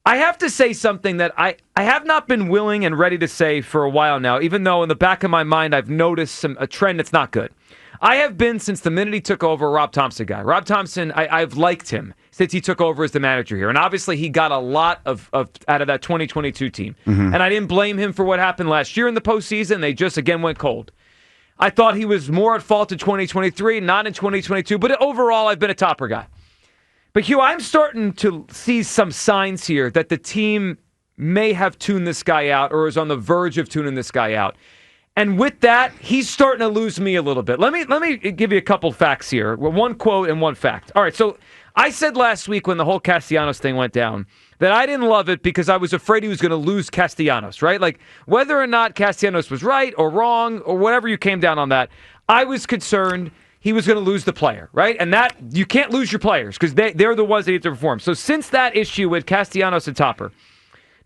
I have to say something that I have not been willing and ready to say for a while now, even though in the back of my mind I've noticed a trend that's not good. I have been, since the minute he took over, a Rob Thomson guy. Rob Thomson, I've liked him since he took over as the manager here. And obviously he got a lot of out of that 2022 team. Mm-hmm. And I didn't blame him for what happened last year in the postseason. They just, again, went cold. I thought he was more at fault in 2023, not in 2022. But overall, I've been a Topper guy. But, Hugh, I'm starting to see some signs here that the team may have tuned this guy out or is on the verge of tuning this guy out. And with that, he's starting to lose me a little bit. Let me give you a couple facts here. One quote and one fact. All right, so I said last week when the whole Castellanos thing went down that I didn't love it because I was afraid he was going to lose Castellanos, right? Like, whether or not Castellanos was right or wrong or whatever you came down on that, I was concerned he was going to lose the player, right? And that, you can't lose your players because they're the ones that need to perform. So since that issue with Castellanos and Topper,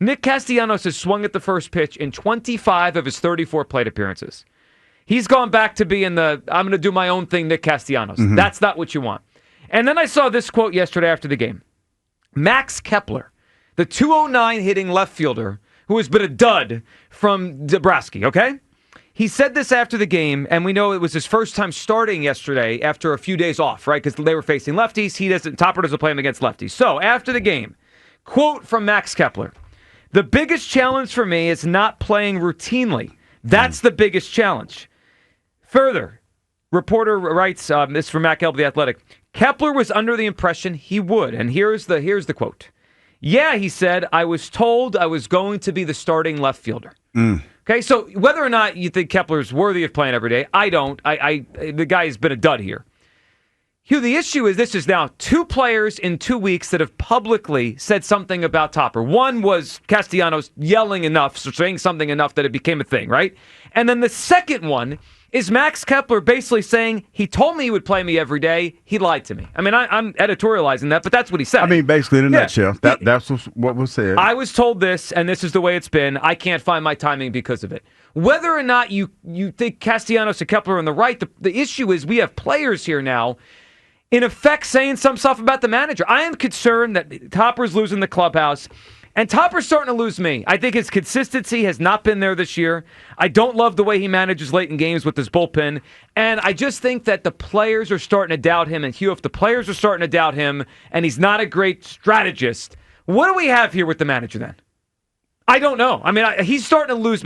Nick Castellanos has swung at the first pitch in 25 of his 34 plate appearances. He's gone back to being I'm going to do my own thing, Nick Castellanos. Mm-hmm. That's not what you want. And then I saw this quote yesterday after the game. Max Kepler, the 209 hitting left fielder who has been a dud from Nebraska, okay? He said this after the game, and we know it was his first time starting yesterday after a few days off, right? Because they were facing lefties. Topper doesn't play him against lefties. So after the game, quote from Max Kepler. The biggest challenge for me is not playing routinely. That's the biggest challenge. Further, reporter writes, this from Matt Gelb, The Athletic, Kepler was under the impression he would. And here's the quote. Yeah, he said, I was told I was going to be the starting left fielder. Okay, so whether or not you think Kepler's worthy of playing every day, I don't. The guy has been a dud here. Hugh, the issue is this is now 2 players in 2 weeks that have publicly said something about Topper. One was Castellanos yelling enough, so saying something enough that it became a thing, right? And then the second one is Max Kepler basically saying, he told me he would play me every day. He lied to me. I mean, I'm editorializing that, but that's what he said. I mean, basically in a nutshell, that's what was said. I was told this, and this is the way it's been. I can't find my timing because of it. Whether or not you think Castellanos and Kepler are on the right, the issue is we have players here now in effect saying some stuff about the manager. I am concerned that Topper's losing the clubhouse, and Topper's starting to lose me. I think his consistency has not been there this year. I don't love the way he manages late in games with his bullpen, and I just think that the players are starting to doubt him. And Hugh, if the players are starting to doubt him, and he's not a great strategist, what do we have here with the manager then? I don't know. I mean, he's starting to lose me.